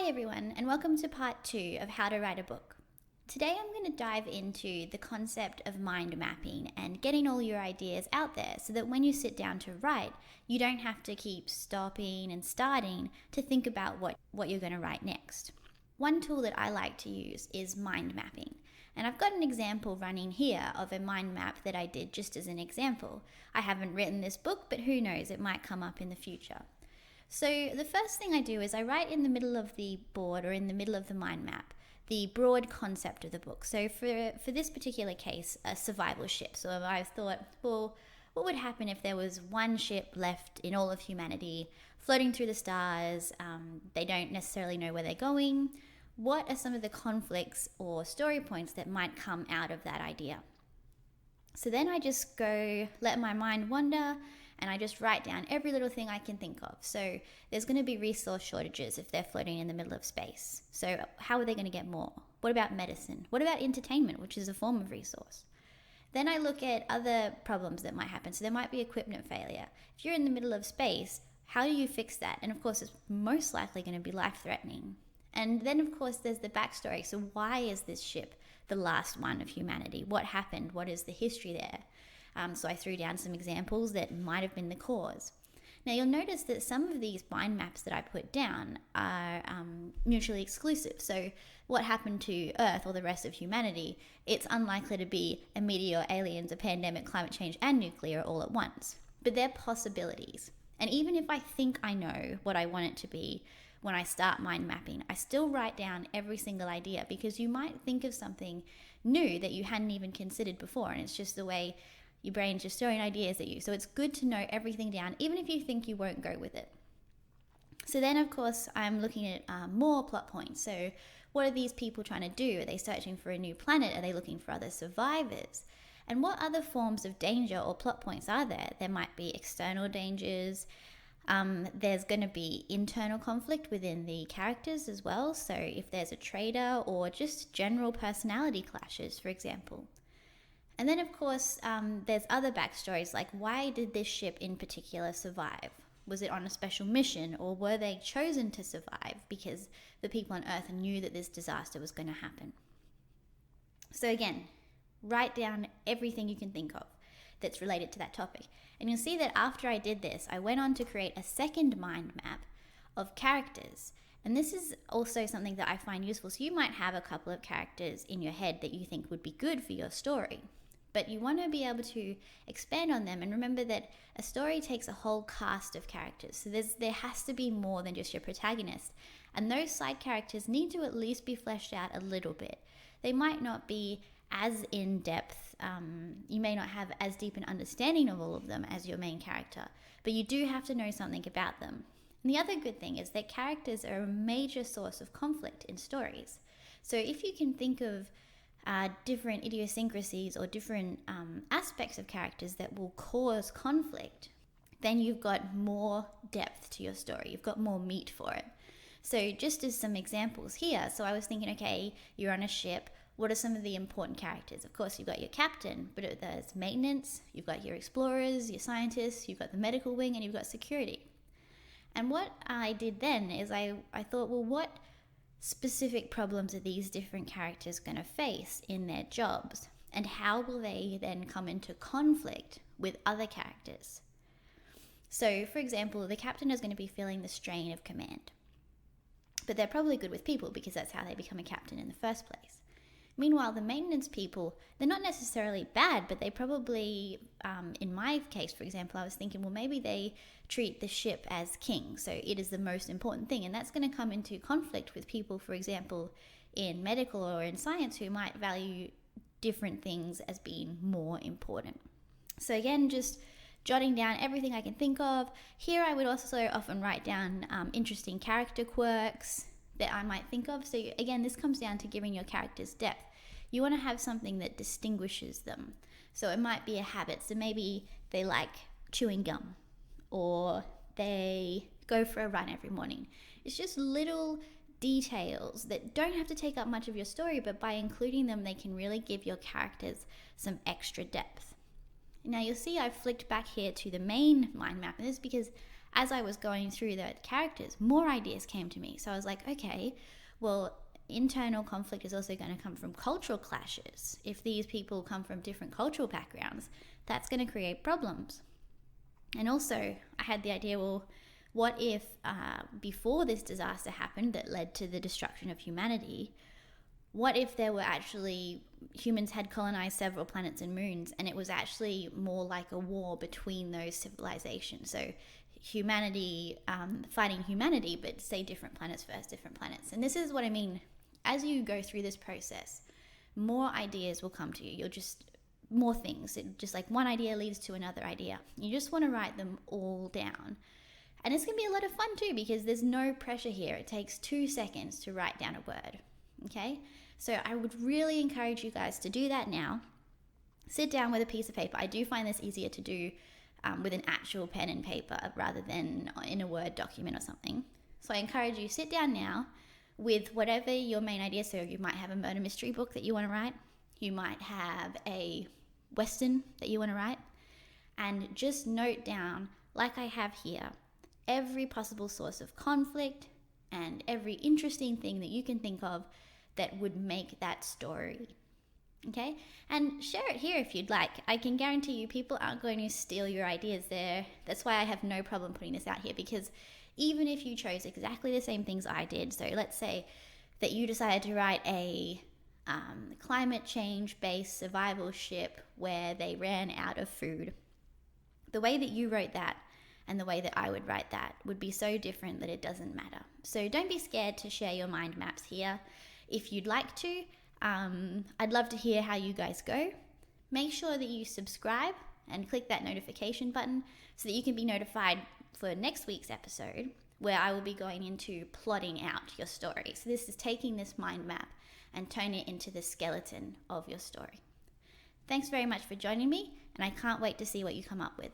Hi everyone, and welcome to part 2 of How to Write a Book. Today I'm going to dive into the concept of mind mapping and getting all your ideas out there so that when you sit down to write, you don't have to keep stopping and starting to think about what you're going to write next. One tool that I like to use is mind mapping. And I've got an example running here of a mind map that I did just as an example. I haven't written this book, but who knows, it might come up in the future. So the first thing I do is I write in the middle of the board or in the middle of the mind map the broad concept of the book. So for this particular case, a survival ship. So I thought, well, what would happen if there was one ship left in all of humanity floating through the stars? They don't necessarily know where they're going. What are some of the conflicts or story points that might come out of that idea? So then I just go, let my mind wander, and I just write down every little thing I can think of. So there's going to be resource shortages if they're floating in the middle of space. So how are they going to get more? What about medicine? What about entertainment, which is a form of resource? Then I look at other problems that might happen. So there might be equipment failure. If you're in the middle of space, how do you fix that? And of course, it's most likely going to be life-threatening. And then, of course, there's the backstory. So why is this ship the last one of humanity? What happened? What is the history there? So I threw down some examples that might have been the cause. Now you'll notice that some of these mind maps that I put down are mutually exclusive. So what happened to Earth or the rest of humanity, it's unlikely to be a meteor, aliens, a pandemic, climate change, and nuclear all at once. But they're possibilities. And even if I think I know what I want it to be, when I start mind mapping, I still write down every single idea because you might think of something new that you hadn't even considered before. And it's just the way your brain's just throwing ideas at you. So it's good to know everything down, even if you think you won't go with it. So then, of course, I'm looking at more plot points. So what are these people trying to do? Are they searching for a new planet? Are they looking for other survivors? And what other forms of danger or plot points are there? There might be external dangers. There's going to be internal conflict within the characters as well. So if there's a traitor or just general personality clashes, for example. And then, of course, there's other backstories, like why did this ship in particular survive? Was it on a special mission, or were they chosen to survive because the people on Earth knew that this disaster was going to happen? So again, write down everything you can think of that's related to that topic. And you'll see that after I did this, I went on to create a second mind map of characters. And this is also something that I find useful. So you might have a couple of characters in your head that you think would be good for your story, but you want to be able to expand on them. And remember that a story takes a whole cast of characters. So there has to be more than just your protagonist. And those side characters need to at least be fleshed out a little bit. They might not be as in depth. You may not have as deep an understanding of all of them as your main character, but you do have to know something about them. And the other good thing is that characters are a major source of conflict in stories. So if you can think of different idiosyncrasies or different aspects of characters that will cause conflict, then you've got more depth to your story. You've got more meat for it. So just as some examples here, so I was thinking, okay, you're on a ship. What are some of the important characters? Of course, you've got your captain, but there's maintenance, you've got your explorers, your scientists, you've got the medical wing, and you've got security. And what I did then is I thought, well, what specific problems are these different characters going to face in their jobs? And how will they then come into conflict with other characters? So, for example, the captain is going to be feeling the strain of command. But they're probably good with people because that's how they become a captain in the first place. Meanwhile, the maintenance people, they're not necessarily bad, but they probably, in my case, for example, I was thinking, well, maybe they treat the ship as king, so it is the most important thing. And that's going to come into conflict with people, for example, in medical or in science who might value different things as being more important. So again, just jotting down everything I can think of. Here I would also often write down interesting character quirks that I might think of. So again, this comes down to giving your characters depth. You want to have something that distinguishes them. So it might be a habit. So maybe they like chewing gum, or they go for a run every morning. It's just little details that don't have to take up much of your story, but by including them, they can really give your characters some extra depth. Now you'll see I've flicked back here to the main mind map, and this is because as I was going through the characters, more ideas came to me. So I was like, okay, well, internal conflict is also going to come from cultural clashes. If these people come from different cultural backgrounds, that's going to create problems. And also, I had the idea, well, what if before this disaster happened that led to the destruction of humanity, what if there were actually, humans had colonized several planets and moons, and it was actually more like a war between those civilizations? So humanity fighting humanity, but say different planets versus different planets. And this is what I mean. As you go through this process, more ideas will come to you. You'll just, more things. Just like one idea leads to another idea. You just want to write them all down. And it's going to be a lot of fun too, because there's no pressure here. It takes 2 seconds to write down a word. Okay? So I would really encourage you guys to do that now. Sit down with a piece of paper. I do find this easier to do with an actual pen and paper rather than in a Word document or something. So I encourage you, sit down now with whatever your main idea. So you might have a murder mystery book that you want to write. You might have a Western that you want to write. And just note down, like I have here, every possible source of conflict and every interesting thing that you can think of that would make that story. Okay? And share it here if you'd like. I can guarantee you people aren't going to steal your ideas there. That's why I have no problem putting this out here, because even if you chose exactly the same things I did, so let's say that you decided to write a climate change based survival ship where they ran out of food, the way that you wrote that and the way that I would write that would be so different that it doesn't matter. So don't be scared to share your mind maps here. If you'd like to, I'd love to hear how you guys go. Make sure that you subscribe and click that notification button so that you can be notified for next week's episode, where I will be going into plotting out your story. So this is taking this mind map and turning it into the skeleton of your story. Thanks very much for joining me, and I can't wait to see what you come up with.